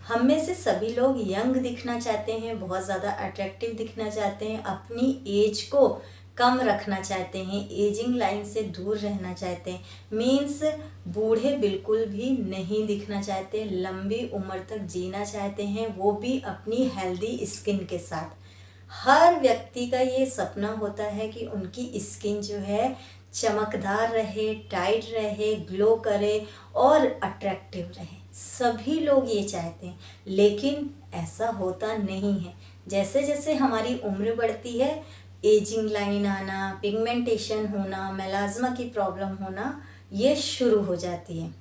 हम में से सभी लोग यंग दिखना चाहते हैं, बहुत ज़्यादा अट्रैक्टिव दिखना चाहते हैं, अपनी एज को कम रखना चाहते हैं, एजिंग लाइन से दूर रहना चाहते हैं। मीन्स बूढ़े बिल्कुल भी नहीं दिखना चाहते, लंबी उम्र तक जीना चाहते हैं, वो भी अपनी हेल्दी स्किन के साथ। हर व्यक्ति का ये सपना होता है कि उनकी स्किन जो है चमकदार रहे, टाइट रहे, ग्लो करे और अट्रैक्टिव रहे। सभी लोग ये चाहते हैं, लेकिन ऐसा होता नहीं है। जैसे जैसे हमारी उम्र बढ़ती है, एजिंग लाइन आना, पिगमेंटेशन होना, मेलाज्मा की प्रॉब्लम होना ये शुरू हो जाती है।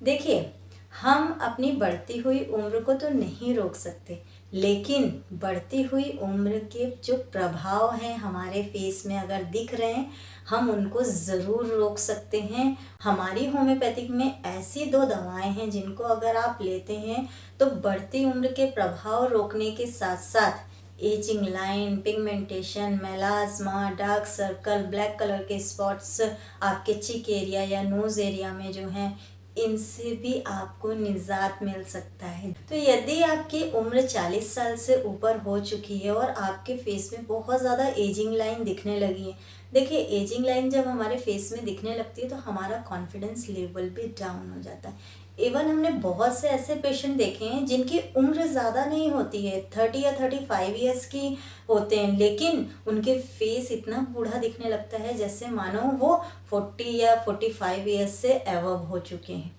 देखिए, हम अपनी बढ़ती हुई उम्र को तो नहीं रोक सकते, लेकिन बढ़ती हुई उम्र के जो प्रभाव हैं हमारे फेस में अगर दिख रहे हैं, हम उनको ज़रूर रोक सकते हैं। हमारी होम्योपैथिक में ऐसी 2 दवाएं हैं जिनको अगर आप लेते हैं तो बढ़ती उम्र के प्रभाव रोकने के साथ साथ ageing line, pigmentation, melasma, dark circle, black colour के स्पॉट्स आपके चिक एरिया या नोज़ एरिया में जो हैं, इनसे भी आपको निजात मिल सकता है। तो यदि आपकी उम्र 40 साल से ऊपर हो चुकी है और आपके फेस में बहुत ज़्यादा एजिंग लाइन दिखने लगी है, देखिए एजिंग लाइन जब हमारे फेस में दिखने लगती है तो हमारा कॉन्फिडेंस लेवल भी डाउन हो जाता है। इवन हमने बहुत से ऐसे पेशेंट देखे हैं जिनकी उम्र ज़्यादा नहीं होती है, 30 या 35 ईयर्स की होते हैं, लेकिन उनके फेस इतना बूढ़ा दिखने लगता है जैसे मानो वो 40 या 45 ईयर्स से एवव हो चुके हैं।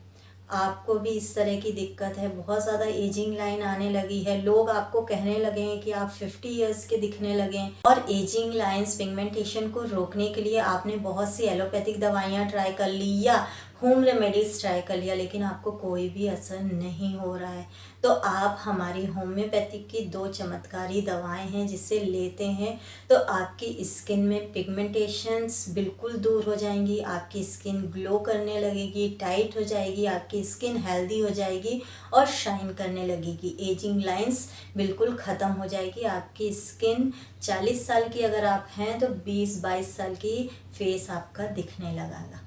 आपको भी इस तरह की दिक्कत है, बहुत ज़्यादा एजिंग लाइन आने लगी है, लोग आपको कहने लगे हैं कि आप 50 ईयर्स के दिखने लगे हैं। और एजिंग लाइन्स, पिगमेंटेशन को रोकने के लिए आपने बहुत सी एलोपैथिक दवाइयाँ ट्राई कर ली या होम रेमेडीज़ ट्राई कर लिया, लेकिन आपको कोई भी असर नहीं हो रहा है, तो आप हमारी होम्योपैथिक की 2 चमत्कारी दवाएं हैं जिसे लेते हैं तो आपकी स्किन में पिगमेंटेशंस बिल्कुल दूर हो जाएंगी, आपकी स्किन ग्लो करने लगेगी, टाइट हो जाएगी, आपकी स्किन हेल्दी हो जाएगी और शाइन करने लगेगी, एजिंग लाइंस बिल्कुल ख़त्म हो जाएगी। आपकी स्किन 40 साल की अगर आप हैं तो 20-22 साल की फेस आपका दिखने लगेगा।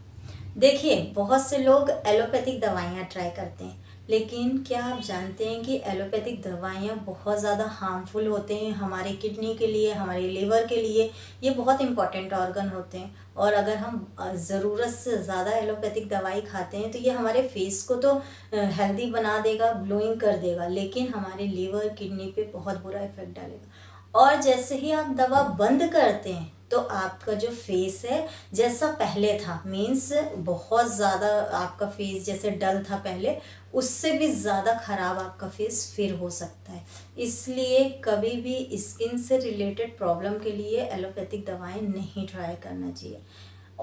देखिए, बहुत से लोग एलोपैथिक दवाइयाँ ट्राई करते हैं, लेकिन क्या आप जानते हैं कि एलोपैथिक दवाइयाँ बहुत ज़्यादा हार्मफुल होते हैं हमारे किडनी के लिए, हमारे लिवर के लिए। ये बहुत इंपॉर्टेंट ऑर्गन होते हैं और अगर हम ज़रूरत से ज़्यादा एलोपैथिक दवाई खाते हैं तो ये हमारे फेस को तो हेल्दी बना देगा, ग्लोइंग कर देगा, लेकिन हमारे लिवर, किडनी पे बहुत बुरा इफेक्ट डालेगा। और जैसे ही आप दवा बंद करते हैं तो आपका जो फेस है जैसा पहले था, मीन्स बहुत ज़्यादा आपका फेस जैसे डल था पहले, उससे भी ज़्यादा ख़राब आपका फेस फिर हो सकता है। इसलिए कभी भी स्किन से रिलेटेड प्रॉब्लम के लिए एलोपैथिक दवाएं नहीं ट्राई करना चाहिए।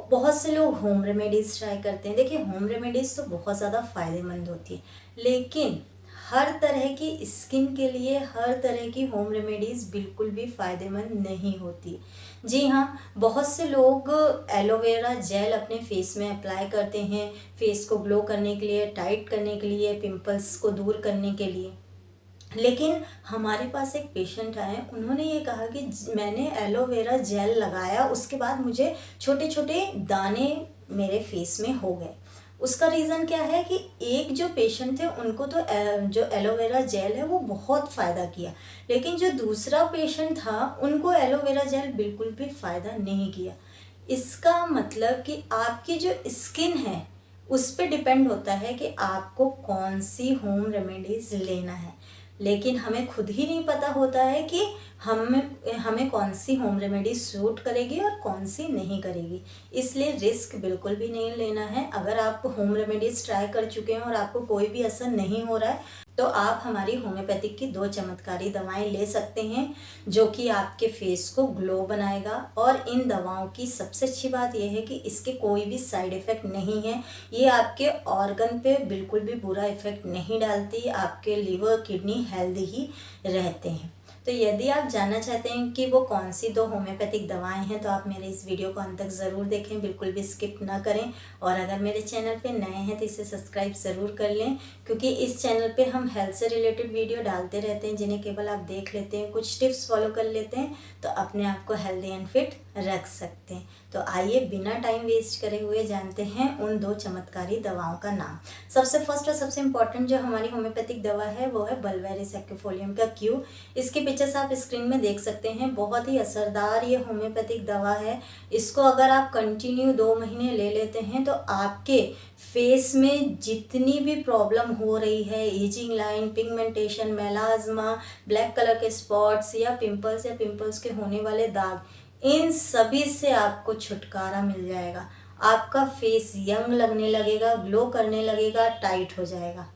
बहुत से लोग होम रेमेडीज़ ट्राई करते हैं। देखिए, होम रेमेडीज़ तो बहुत ज़्यादा फ़ायदेमंद होती है, लेकिन हर तरह की स्किन के लिए हर तरह की होम रेमेडीज़ बिल्कुल भी फ़ायदेमंद नहीं होती। जी हाँ, बहुत से लोग एलोवेरा जेल अपने फेस में अप्लाई करते हैं, फेस को ग्लो करने के लिए, टाइट करने के लिए, पिंपल्स को दूर करने के लिए। लेकिन हमारे पास एक पेशेंट आए, उन्होंने ये कहा कि मैंने एलोवेरा जेल लगाया, उसके बाद मुझे छोटे छोटे दाने मेरे फेस में हो गए। उसका रीज़न क्या है कि एक जो पेशेंट थे उनको तो जो एलोवेरा जेल है वो बहुत फ़ायदा किया, लेकिन जो दूसरा पेशेंट था उनको एलोवेरा जेल बिल्कुल भी फ़ायदा नहीं किया। इसका मतलब कि आपकी जो स्किन है उस पे डिपेंड होता है कि आपको कौन सी होम रेमेडीज़ लेना है, लेकिन हमें खुद ही नहीं पता होता है कि हमें कौन सी होम रेमेडी सूट करेगी और कौन सी नहीं करेगी। इसलिए रिस्क बिल्कुल भी नहीं लेना है। अगर आप होम रेमेडीज़ ट्राई कर चुके हैं और आपको कोई भी असर नहीं हो रहा है तो आप हमारी होम्योपैथिक की 2 चमत्कारी दवाएं ले सकते हैं जो कि आपके फेस को ग्लो बनाएगा। और इन दवाओं की सबसे अच्छी बात यह है कि इसके कोई भी साइड इफ़ेक्ट नहीं है, ये आपके ऑर्गन पे बिल्कुल भी बुरा इफ़ेक्ट नहीं डालती, आपके लिवर, किडनी हेल्दी ही रहते हैं। तो यदि आप जानना चाहते हैं कि वो कौन सी 2 होम्योपैथिक दवाएं हैं तो आप मेरे इस वीडियो को अंत तक ज़रूर देखें, बिल्कुल भी स्किप ना करें। और अगर मेरे चैनल पे नए हैं तो इसे सब्सक्राइब ज़रूर कर लें, क्योंकि इस चैनल पे हम हेल्थ से रिलेटेड वीडियो डालते रहते हैं जिन्हें केवल आप देख लेते हैं, कुछ टिप्स फॉलो कर लेते हैं तो अपने आप को हेल्दी एंड फिट रख सकते हैं। तो तो आइए बिना टाइम वेस्ट करे हुए जानते हैं उन 2 चमत्कारी दवाओं का नाम। सबसे फर्स्ट और सबसे इम्पॉर्टेंट जो हमारी होम्योपैथिक दवा है वो है बल्वेरिस एक्विफोलियम का क्यू। इसके पिक्चर्स आप स्क्रीन में देख सकते हैं। बहुत ही असरदार ये होम्योपैथिक दवा है। इसको अगर आप कंटिन्यू 2 महीने ले लेते हैं तो आपके फेस में जितनी भी प्रॉब्लम हो रही है, ageing line, pigmentation, melasma, black colour के स्पॉट्स या पिंपल्स के होने वाले दाग, इन सभी से आपको छुटकारा मिल जाएगा। आपका फेस यंग लगने लगेगा, ग्लो करने लगेगा, टाइट हो जाएगा।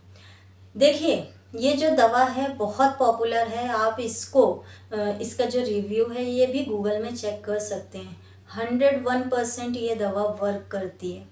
देखिए ये जो दवा है बहुत पॉपुलर है। आप इसको इसका जो रिव्यू है ये भी गूगल में चेक कर सकते हैं। 101% ये दवा वर्क करती है।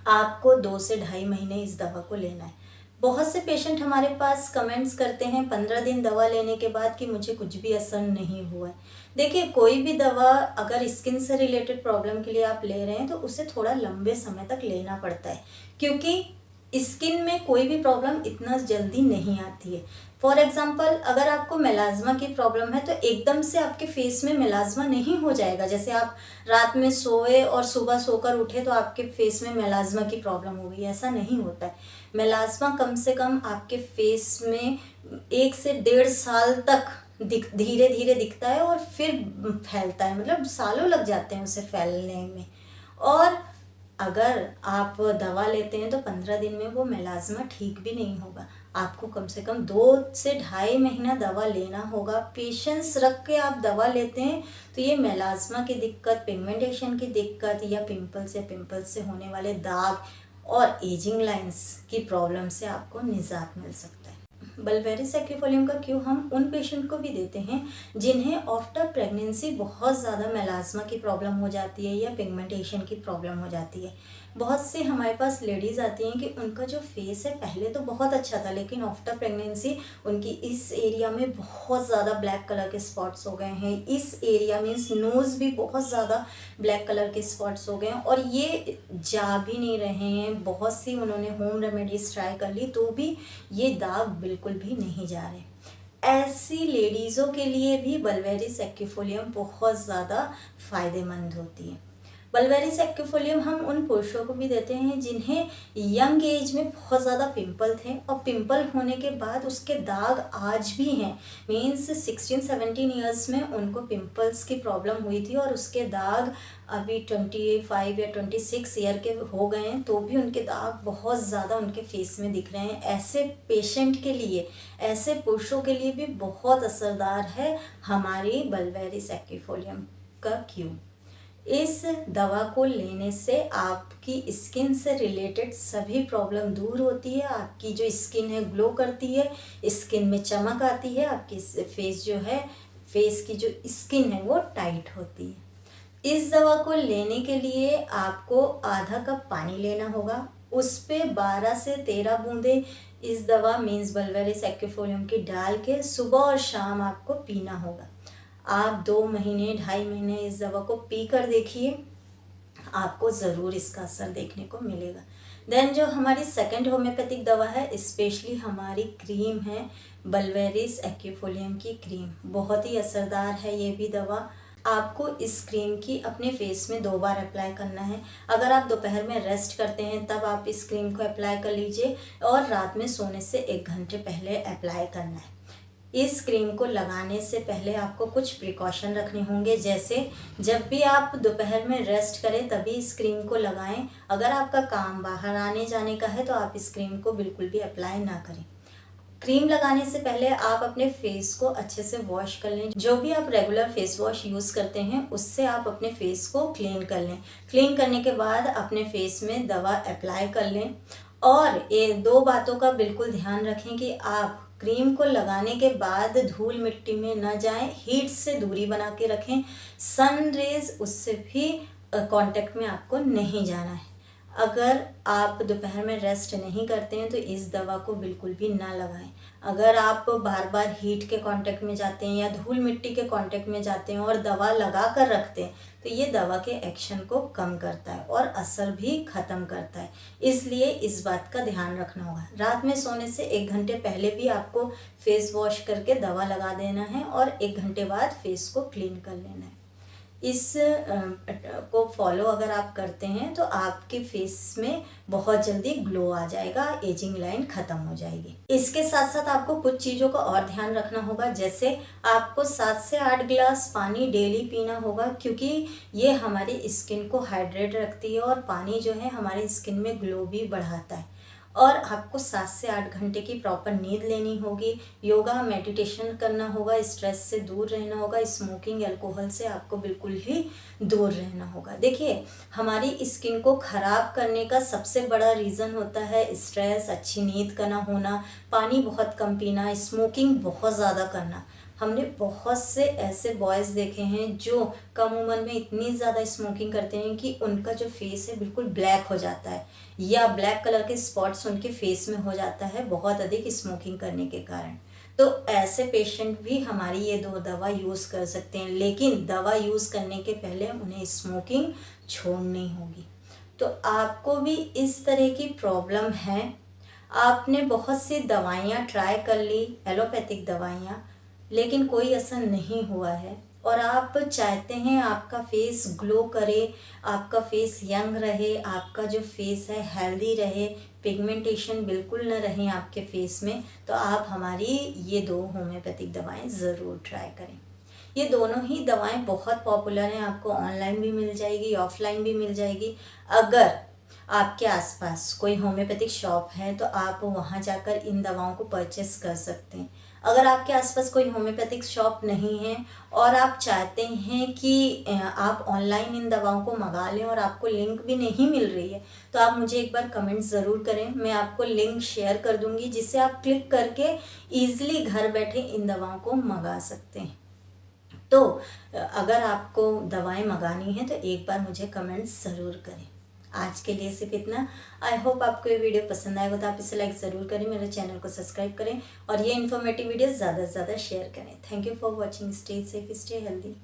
आपको 2 से ढाई महीने इस दवा को लेना है। बहुत से पेशेंट हमारे पास कमेंट्स करते हैं 15 दिन दवा लेने के बाद कि मुझे कुछ भी असर नहीं हुआ है। देखिए कोई भी दवा अगर स्किन से रिलेटेड प्रॉब्लम के लिए आप ले रहे हैं तो उसे थोड़ा लंबे समय तक लेना पड़ता है, क्योंकि स्किन में कोई भी प्रॉब्लम इतना जल्दी नहीं आती है। फॉर एग्जाम्पल अगर आपको मेलाज्मा की प्रॉब्लम है तो एकदम से आपके फेस में मेलाज्मा नहीं हो जाएगा। जैसे आप रात में सोए और सुबह सोकर उठे तो आपके फेस में मेलाज्मा की प्रॉब्लम हो गई, ऐसा नहीं होता है। मेलाज्मा कम से कम आपके फेस में 1 से 1.5 साल तक धीरे धीरे दिखता है और फिर फैलता है, मतलब सालों लग जाते हैं उसे फैलने में। और अगर आप दवा लेते हैं तो 15 दिन में वो मेलाज्मा ठीक भी नहीं होगा। आपको कम से कम 2 से ढाई महीना दवा लेना होगा। पेशेंस रख के आप दवा लेते हैं तो ये मेलाज्मा की दिक्कत, पिगमेंटेशन की दिक्कत या पिंपल्स से होने वाले दाग और एजिंग लाइंस की प्रॉब्लम से आपको निजात मिल सकता है। बल्वेरिस एक्विफोलियम का क्यू हम उन पेशेंट को भी देते हैं जिन्हें आफ्टर प्रेगनेंसी बहुत ज़्यादा मेलाज्मा की प्रॉब्लम हो जाती है या पिगमेंटेशन की प्रॉब्लम हो जाती है। बहुत से हमारे पास लेडीज़ आती हैं कि उनका जो फेस है पहले तो बहुत अच्छा था, लेकिन आफ्टर प्रेगनेंसी उनकी इस एरिया में बहुत ज़्यादा ब्लैक कलर के स्पॉट्स हो गए हैं। इस एरिया में नोज़ भी बहुत ज़्यादा ब्लैक कलर के स्पॉट्स हो गए हैं और ये जा भी नहीं रहे हैं। बहुत सी उन्होंने होम रेमेडीज़ ट्राई कर ली तो भी ये दाग बिल्कुल भी नहीं जा रहे। ऐसी लेडीज़ों के लिए भी बल्वेरिस एक्विफोलियम बहुत ज़्यादा फ़ायदेमंद होती है। बल्वेरिस एक्विफोलियम हम उन पुरुषों को भी देते हैं जिन्हें यंग एज में बहुत ज़्यादा पिंपल थे और पिंपल होने के बाद उसके दाग आज भी हैं। मीन्स 16-17 ईयर्स में उनको पिंपल्स की प्रॉब्लम हुई थी और उसके दाग अभी 25 या 26 ईयर के हो गए हैं तो भी उनके दाग बहुत ज़्यादा उनके फेस में दिख रहे हैं। ऐसे पेशेंट के लिए, ऐसे पुरुषों के लिए भी बहुत असरदार है हमारी बल्वेरिस एक्विफोलियम का क्यू। इस दवा को लेने से आपकी स्किन से रिलेटेड सभी प्रॉब्लम दूर होती है। आपकी जो स्किन है ग्लो करती है, स्किन में चमक आती है, आपकी फेस जो है, फेस की जो स्किन है वो टाइट होती है। इस दवा को लेने के लिए आपको आधा कप पानी लेना होगा, उस पे 12 से 13 बूंदे इस दवा मीन्स बल्वेरिस एक्विफोलियम की डाल के सुबह और शाम आपको पीना होगा। आप 2 महीने, ढाई महीने इस दवा को पी कर देखिए, आपको ज़रूर इसका असर देखने को मिलेगा। देन जो हमारी सेकंड होम्योपैथिक दवा है, स्पेशली हमारी क्रीम है बल्वेरिस एक्विफोलियम की क्रीम। बहुत ही असरदार है ये भी दवा। आपको इस क्रीम की अपने फेस में 2 बार अप्लाई करना है। अगर आप दोपहर में रेस्ट करते हैं तब आप इस क्रीम को अप्लाई कर लीजिए और रात में सोने से 1 घंटे पहले अप्लाई करना है। इस क्रीम को लगाने से पहले आपको कुछ प्रिकॉशन रखने होंगे, जैसे जब भी आप दोपहर में रेस्ट करें तभी इस क्रीम को लगाएं। अगर आपका काम बाहर आने जाने का है तो आप इस क्रीम को बिल्कुल भी अप्लाई ना करें। क्रीम लगाने से पहले आप अपने फेस को अच्छे से वॉश कर लें। जो भी आप रेगुलर फेस वॉश यूज़ करते हैं उससे आप अपने फेस को क्लीन कर लें। क्लीन करने के बाद अपने फेस में दवा अप्लाई कर लें और ये 2 बातों का बिल्कुल ध्यान रखें कि आप क्रीम को लगाने के बाद धूल मिट्टी में न जाएं, हीट से दूरी बना के रखें, सन रेज उससे भी कांटेक्ट में आपको नहीं जाना है। अगर आप दोपहर में रेस्ट नहीं करते हैं तो इस दवा को बिल्कुल भी ना लगाएं। अगर आप बार बार हीट के कांटेक्ट में जाते हैं या धूल मिट्टी के कांटेक्ट में जाते हैं और दवा लगा कर रखते हैं तो ये दवा के एक्शन को कम करता है और असर भी ख़त्म करता है। इसलिए इस बात का ध्यान रखना होगा। रात में सोने से 1 घंटे पहले भी आपको फेस वॉश करके दवा लगा देना है और 1 घंटे बाद फेस को क्लीन कर लेना है। इस को फॉलो अगर आप करते हैं तो आपके फेस में बहुत जल्दी ग्लो आ जाएगा, एजिंग लाइन खत्म हो जाएगी। इसके साथ साथ आपको कुछ चीज़ों का और ध्यान रखना होगा, जैसे आपको 7 से 8 गिलास पानी डेली पीना होगा, क्योंकि ये हमारी स्किन को हाइड्रेट रखती है और पानी जो है हमारी स्किन में ग्लो भी बढ़ाता है। और आपको 7 से 8 घंटे की प्रॉपर नींद लेनी होगी, योगा मेडिटेशन करना होगा, स्ट्रेस से दूर रहना होगा, स्मोकिंग अल्कोहल से आपको बिल्कुल ही दूर रहना होगा। देखिए, हमारी स्किन को ख़राब करने का सबसे बड़ा रीज़न होता है स्ट्रेस, अच्छी नींद का ना होना, पानी बहुत कम पीना, स्मोकिंग बहुत ज़्यादा करना। हमने बहुत से ऐसे बॉयज़ देखे हैं जो कम उम्र में इतनी ज़्यादा स्मोकिंग करते हैं कि उनका जो फेस है बिल्कुल ब्लैक हो जाता है, या ब्लैक कलर के स्पॉट्स उनके फेस में हो जाता है बहुत अधिक स्मोकिंग करने के कारण। तो ऐसे पेशेंट भी हमारी ये 2 दवा यूज़ कर सकते हैं, लेकिन दवा यूज़ करने के पहले उन्हें स्मोकिंग छोड़नी होगी। तो आपको भी इस तरह की प्रॉब्लम है, आपने बहुत सी दवाइयाँ ट्राई कर ली, एलोपैथिक दवाइयाँ, लेकिन कोई असर नहीं हुआ है, और आप चाहते हैं आपका फेस ग्लो करे, आपका फेस यंग रहे, आपका जो फेस है हेल्दी रहे, पिगमेंटेशन बिल्कुल न रहे आपके फेस में, तो आप हमारी ये 2 होम्योपैथिक दवाएं ज़रूर ट्राई करें। ये दोनों ही दवाएं बहुत पॉपुलर हैं, आपको ऑनलाइन भी मिल जाएगी, ऑफलाइन भी मिल जाएगी। अगर आपके आसपास कोई होम्योपैथिक शॉप है तो आप वहां जाकर इन दवाओं को परचेस कर सकते हैं। अगर आपके आसपास कोई होम्योपैथिक शॉप नहीं है और आप चाहते हैं कि आप ऑनलाइन इन दवाओं को मंगा लें और आपको लिंक भी नहीं मिल रही है, तो आप मुझे एक बार कमेंट ज़रूर करें, मैं आपको लिंक शेयर कर दूंगी, जिससे आप क्लिक करके ईजिली घर बैठे इन दवाओं को मंगा सकते हैं। तो अगर आपको दवाएं मंगानी है तो एक बार मुझे कमेंट ज़रूर करें। आज के लिए सिर्फ इतना। आई होप आपको ये वीडियो पसंद आएगा, तो आप इसे लाइक ज़रूर करें, मेरे चैनल को सब्सक्राइब करें और ये इन्फॉर्मेटिव वीडियो ज़्यादा से ज़्यादा शेयर करें। Thank you for watching. Stay safe, stay healthy.